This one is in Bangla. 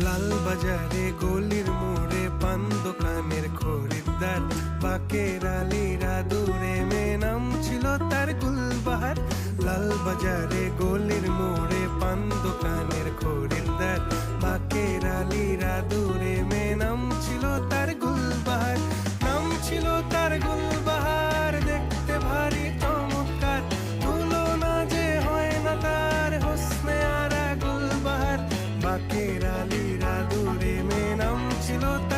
লাল বাজারে গলির মোড়ে পান দোকানের খরিদ্দার, বাকের আলীরা দূরে মেয়ে নাম ছিল তার গুলবাহার। লাল বাজারে গলির মোড়ে পান দোকানের খরিদ্দার, বাকের আলীরা দূরে মেয়ে নাম ছিল তার গুলবাহার। নাম ছিল তার গুলবাহার, দেখতে ভারী চমৎকার, তুলনা যে হয় না তার হোসনে আরা গুলবাহার। বাকের আলীরা দূরে মেয়ে নাম ছিল তার